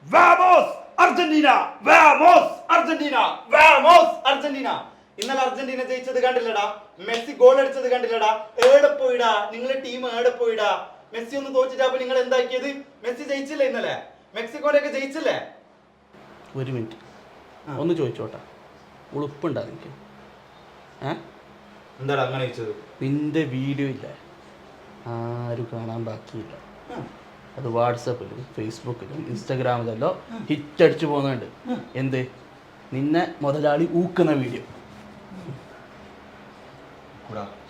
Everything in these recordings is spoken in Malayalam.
വാമോസ് അർജന്റീന വാമോസ് അർജന്റീന വാമോസ് അർജന്റീന. ഇന്നലെ അർജന്റീന ജയിച്ചത് കണ്ടില്ലടാ, മെസ്സി ഗോൾ അടിച്ചത് കണ്ടില്ലടാ. ഏടെ പോയിടാ നിങ്ങളെ ടീം, ഏടെ പോയിടാ? മെസ്സി ഒന്ന് തോറ്റിട്ടപ്പോ നിങ്ങൾ എന്താക്കിയത്? മെസ്സി ജയിച്ചില്ലേ ഇന്നലെ? മെക്സിക്കോയിലൊക്കെ ജയിച്ചില്ലേ? ഒരു മിനിറ്റ് ഒന്ന് ചോദിച്ചോട്ടെ, ഉളുപ്പുണ്ടാ എനിക്ക്? എന്താടാ അങ്ങനെ ചോദിച്ചത്? നിന്റെ വീഡിയോ ഇല്ലേ ആരും കാണാൻ ബാക്കിയില്ല. അത് വാട്സപ്പിലും ഫേസ്ബുക്കിലും ഇൻസ്റ്റാഗ്രാമിലല്ലോ ഹിറ്റ് അടിച്ചു പോകുന്നുണ്ട്. എന്ത്? നിന്നെ മുതലാളി ഊക്കുന്ന വീഡിയോ.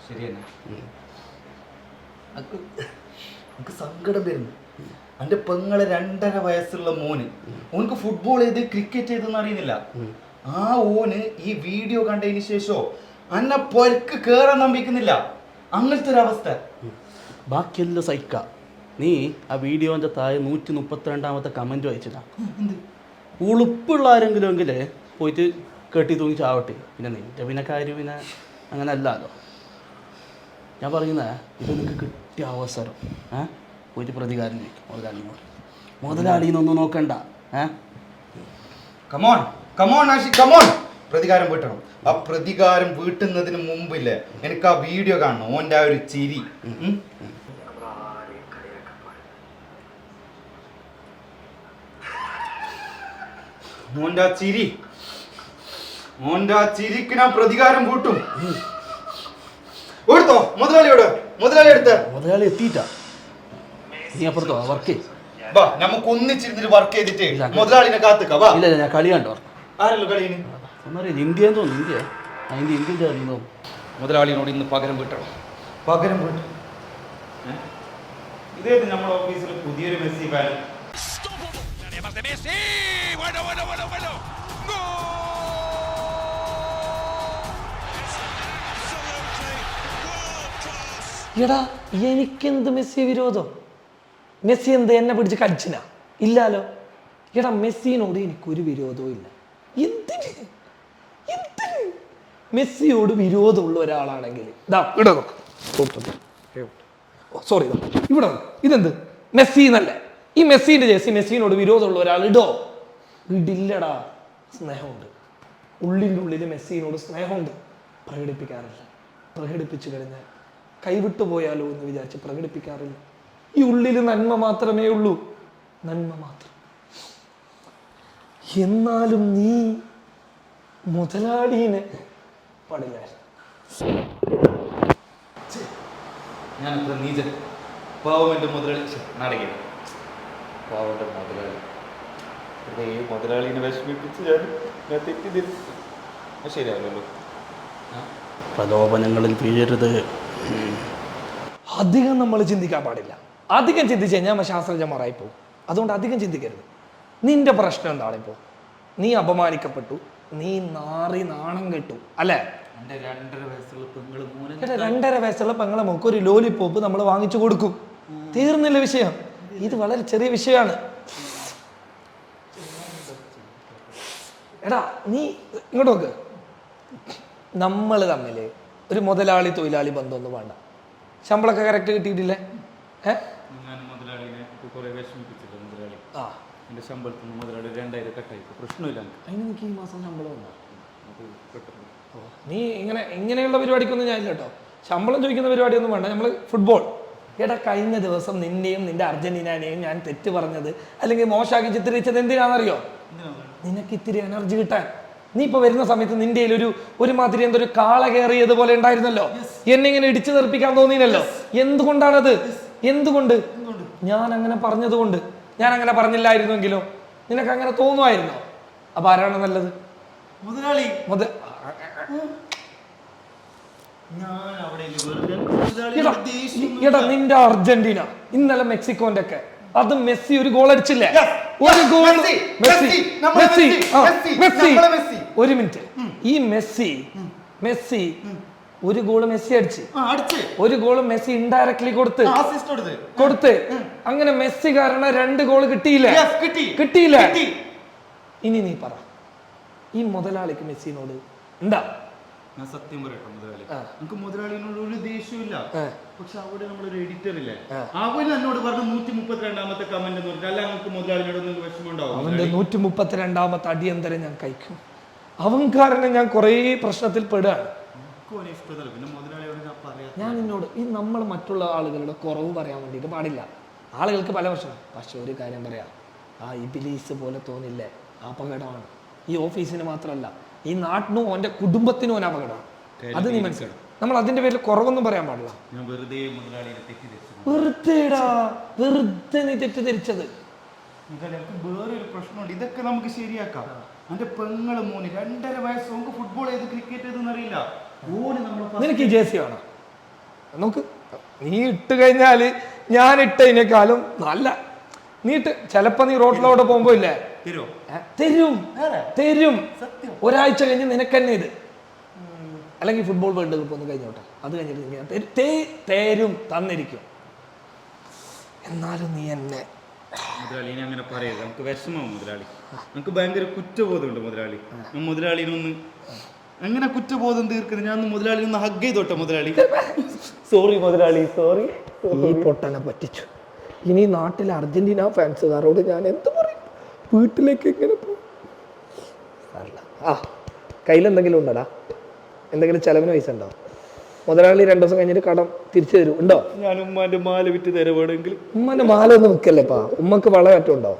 ശരി തന്നെ. എനിക്ക് സങ്കടം വരുന്നു. എൻ്റെ പെങ്ങളെ 2.5 വയസ്സുള്ള മോന്, ഓനക്ക് ഫുട്ബോൾ ചെയ്ത് ക്രിക്കറ്റ് ചെയ്തെന്ന് അറിയുന്നില്ല. ആ ഓന് ഈ വീഡിയോ കണ്ടതിന് ശേഷം അന്നെ പൊരക്ക് കേറാൻ നമ്പിക്കുന്നില്ല. അങ്ങനത്തെ ഒരു അവസ്ഥ. ബാക്കിയെല്ലാം സഹിക്കാം. നീ ആ വീഡിയോൻ്റെ താഴെ 132ാമത്തെ കമൻറ്റ് വായിച്ചിട്ടാ. ഉളുപ്പുള്ള ആരെങ്കിലും എങ്കിലേ പോയിട്ട് കെട്ടി തൂങ്ങി ചാവട്ടെ. പിന്നെ നിൻ്റെ പിന്നെ കാര്യം പിന്നെ അങ്ങനെ അല്ലല്ലോ. ഞാൻ പറയുന്നത് ഇത് നിങ്ങൾക്ക് കിട്ടിയ അവസരം പോയിട്ട് പ്രതികാരം ചോദിക്കും മുതലാളിനോട്. മുതലാളിന്നൊന്നും നോക്കണ്ട. Come on come on Ashi come on. പ്രതികാരം വീട്ടണം. ആ പ്രതികാരം വീട്ടുന്നതിന് മുമ്പില്ലേ എനിക്ക് ആ വീഡിയോ കാണണം. ഓൻ്റെ ആ ഒരു ചിരി. മോൻ്റെ ആ ചിരി, മോൻ്റെ ആ ചിരിക്ക് ഞാൻ പ്രതികാരം കൂട്ടും. എടുത്തോ മുതലാളിയോട്. മുതലാളി എടുത്ത്. മുതലാളി എത്തിയിട്ടാ. നീ അപ്പുറത്തോ വർക്ക് വാ, നമുക്ക് ഒന്നിച്ചിരുന്നിട്ട് വർക്ക് ചെയ്തിട്ട് മുതലാളിനെ കാത്തുക്ക. ഇല്ല ഞാൻ കളി കണ്ടോ. ആരല്ലോ കളിന്? ഒന്നറിയില്ല, ഇന്ത്യന്ന് തോന്നുന്നു. ഇന്ത്യ അതിൻ്റെ ഇന്ത്യൻ്റെ അറിയുന്നു. മുതലാളിനോട് ഇന്ന് പകരം വീട്ടണം. പകരം വീട്ടും. ഇതേത് നമ്മുടെ ഓഫീസിൽ പുതിയൊരു മെസ്സി ഫാൻ. എടാ എനിക്കെന്ത് മെസ്സി വിരോധം? മെസ്സി എന്ത് എന്നെ പിടിച്ച് കടിച്ചിന? ഇല്ലാലോ. എടാ മെസ്സിനോട് എനിക്കൊരു വിരോധവും ഇല്ല. എന്തിന് എന്തിന് മെസ്സിയോട് വിരോധമുള്ള ഒരാളാണെങ്കിൽ ഇവിടെ സോറി ഇവിടെ ഇതെന്ത് മെസ്സി എന്നല്ലേ? ഈ മെസ്സിന്റെ ജേഴ്സി മെസ്സിനോട് വിരോധമുള്ള ഒരാൾ ഇടോ? ഇടില്ലടാ. സ്നേഹമുണ്ട്, ഉള്ളിൻ്റെ ഉള്ളിൽ മെസ്സിനോട് സ്നേഹമുണ്ട്. പ്രകടിപ്പിക്കാറില്ല. പ്രകടിപ്പിച്ചു കഴിഞ്ഞാൽ കൈവിട്ടു പോയാലോ എന്ന് വിചാരിച്ച് പ്രകടിപ്പിക്കാറില്ല. ഈ ഉള്ളിൽ നന്മ മാത്രമേ ഉള്ളൂ, നന്മ മാത്രം. എന്നാലും നീ മുതലാളീനെ പാടില്ല. ഞാൻ അത്ര നീചൻ. പാവന്റെ മുതലാളി നാടകം. പാവന്റെ മുതലാളി മുതലാളിനെ വിഷമിപ്പിച്ച് ഞാൻ തെറ്റിദ്ധരിച്ചു. ശരിയാവില്ലല്ലോ. പ്രലോഭനങ്ങളിൽ വീഴരുത്. അധികം നമ്മൾ ചിന്തിക്കാൻ പാടില്ല. അധികം ചിന്തിച്ച് കഴിഞ്ഞാൽ നമ്മൾ ശാസ്ത്രജ്ഞന്മാരായി പോകും. അതുകൊണ്ട് അധികം ചിന്തിക്കരുത്. നിന്റെ പ്രശ്നം എന്താണ്? ഇപ്പോൾ നീ അപമാനിക്കപ്പെട്ടു, നീ നാണം കെട്ടു അല്ലേ? 2.5 വയസ്സുള്ള പെങ്ങള് 2.5 വയസ്സുള്ള പെങ്ങളെ നമുക്ക് ഒരു ലോലിപോപ്പ് നമ്മൾ വാങ്ങിച്ചു കൊടുക്കും. തീർന്നില്ല വിഷയം. ഇത് വളരെ ചെറിയ വിഷയമാണ്. എടാ നീ ഇങ്ങോട്ട് നോക്ക്. നമ്മൾ തമ്മിൽ ഒരു മുതലാളി തൊഴിലാളി ബന്ധമൊന്നും വേണ്ട. ശമ്പളമൊക്കെ കറക്റ്റ് കിട്ടിയിട്ടില്ലേ? ആ എൻ്റെ ശമ്പളത്തിൽ നിന്ന് മുതലാളി 2000 കട്ടായി. പ്രശ്നമില്ല. അതിന് എനിക്ക് ഈ മാസം ശമ്പളം ഉണ്ടോ? നീ ഇങ്ങനെയുള്ള പരിപാടിക്കൊന്നും ഞാനില്ല കേട്ടോ. ശമ്പളം ചോദിക്കുന്ന പരിപാടിയൊന്നും വേണ്ട. നമ്മൾ ഫുട്ബോൾ. എടാ കഴിഞ്ഞ ദിവസം നിന്നെയും നിന്റെ അർജന്റീനയെയും ഞാൻ തെറ്റ് പറഞ്ഞത് അല്ലെങ്കിൽ മോശമാക്കി ചിത്രീകരിച്ചത് എന്തിനാണെന്നറിയോ? നിനക്ക് ഇത്തിരി എനർജി കിട്ടാൻ. നീ ഇപ്പൊ വരുന്ന സമയത്ത് നിന്റെ ഒരു മാതിരി എന്തൊരു കാള കയറിയതുപോലെ ഉണ്ടായിരുന്നല്ലോ. എന്നെ ഇങ്ങനെ ഇടിച്ചു തെറിപ്പിക്കാൻ തോന്നിയില്ലല്ലോ. എന്തുകൊണ്ടാണത്? എന്തുകൊണ്ട്? ഞാൻ അങ്ങനെ പറഞ്ഞതുകൊണ്ട്. ഞാൻ അങ്ങനെ പറഞ്ഞില്ലായിരുന്നെങ്കിലോ നിനക്ക് അങ്ങനെ തോന്നുമായിരുന്നോ? അപ്പൊ ആരാണ് നല്ലത്? മുതലാളി. എടാ നിന്റെ അർജന്റീന ഇന്നലെ മെക്സിക്കോന്റെ ഒക്കെ അത് മെസ്സി ഒരു ഗോൾ അടിച്ചില്ലേ? ഒരു ഗോൾ ഒരു മിനിറ്റ്. ഈ മെസ്സി ഒരു ഗോള് മെസ്സി അടിച്ച്, ഒരു ഗോള് മെസ്സി ഇൻഡയറക്ട്ലി കൊടുത്ത് അങ്ങനെ മെസ്സി കാരണം 2 ഗോള് കിട്ടിയില്ലേ? ഇനി നീ പറ, ഈ മുതലാളിക്ക് മെസ്സിനോട് എന്താ? ഞാൻ സത്യം പറയട്ടെ മുതലാളി, നമുക്ക് മുതലാളിനോട് ഒരു ദേഷ്യമില്ല. പക്ഷെ അവിടെ നമ്മളൊരു എഡിറ്റർ ഇല്ലേ, അവര് എന്നോട് പറഞ്ഞു 132ാമത്തെ കമന്റ് എന്ന് പറഞ്ഞാൽ അല്ല നമുക്ക് മുതലാളിനോട് നിങ്ങൾക്ക് വിഷമമുണ്ടാവും. അവന്റെ 132ാമത്തെ അടിയന്തരം ഞാൻ കഴിക്കും. അവൻ കാരണം ഞാൻ കുറേ പ്രശ്നത്തിൽ പെടുകയാണ്. പിന്നെ മുതലാളിയോട് ഞാൻ പറയാം, ഞാൻ നിന്നോട് ഈ നമ്മൾ മറ്റുള്ള ആളുകളുടെ കുറവ് പറയാൻ വേണ്ടിയിട്ട് പാടില്ല. ആളുകൾക്ക് പല പ്രശ്നം. പക്ഷെ ഒരു കാര്യം പറയാം, ആ ഇബിലീസ് പോലെ തോന്നില്ലേ, അപകടമാണ്. ഈ ഓഫീസിന് മാത്രമല്ല, ഈ നാട്ടിനും ഓൻ്റെ കുടുംബത്തിനും ഓൻ അപകടമാണ്. അത് നീ മനസ്സിലാക്കും. നമ്മൾ അതിന്റെ പേരിൽ കുറവൊന്നും പറയാൻ പാടില്ല. ഞാൻ വെറുതെ മുതലാളിയെ തെറ്റിദ്ധരിച്ചു. വെറുതെ നീ തെറ്റിദ്ധരിച്ചത്. വേറൊരു പ്രശ്നമുണ്ട്, ഇതൊക്കെ നമുക്ക് ശരിയാക്കാം. എന്റെ പെങ്ങള് മോന് 2.5 വയസ്സ്, നമുക്ക് ഫുട്ബോൾ ഏത് ക്രിക്കറ്റ് ഏതെന്ന് അറിയില്ല. നിനക്ക് ഈ ജേഴ്സി വേണം നോക്ക്. നീ ഇട്ട് കഴിഞ്ഞാല് ഞാൻ ഇട്ടതിനേക്കാളും നല്ല നീ ഇട്ട് ചിലപ്പോ നീ റോഡിലോടെ പോകുമ്പോ ഇല്ലേ തരും. ഒരാഴ്ച കഴിഞ്ഞ് നിനക്ക് തന്നെ ഇത്, അല്ലെങ്കിൽ ഫുട്ബോൾ വേൾഡ് കപ്പ് ഒന്ന് കഴിഞ്ഞോട്ടെ, അത് കഴിഞ്ഞിട്ട് തരും, തന്നിരിക്കും. എന്നാലും നീ എന്നെ മുതലാളി അങ്ങനെ പറയരുത്, നമുക്ക് വിഷമാവും മുതലാളി. നമുക്ക് ഭയങ്കര കുറ്റബോധമുണ്ട് മുതലാളി. ഞാൻ മുതലാളിനൊന്ന് അങ്ങനെ കുറ്റബോധം തീർക്കുന്നത്, ഞാൻ മുതലാളി ഒന്ന് ഹഗ് ചെയ്തോട്ടെ മുതലാളി. സോറി മുതലാളി, സോറി. ഈ പൊട്ടനെ പറ്റിച്ചു. ഇനി നാട്ടിലെ അർജന്റീന ഫാൻസുകാരോട് ഞാൻ എന്ത് പറയും? വീട്ടിലേക്ക് എങ്ങനെ പോകും? കയ്യിലെന്തെങ്കിലും ഉണ്ടടാ? എന്തെങ്കിലും ചെലവിന് പൈസ ഉണ്ടോ? മുതലാളി 2 ദിവസം കഴിഞ്ഞിട്ട് കടം തിരിച്ചു തരും ഉണ്ടോ? ഞാൻ ഉമ്മാന്റെ മാല വിറ്റ് തരവേണമെങ്കിൽ. ഉമ്മാന്റെ മാല ഒന്നും വിൽക്കല്ലേപ്പാ, ഉമ്മക്ക് വള പറ്റുണ്ടോ?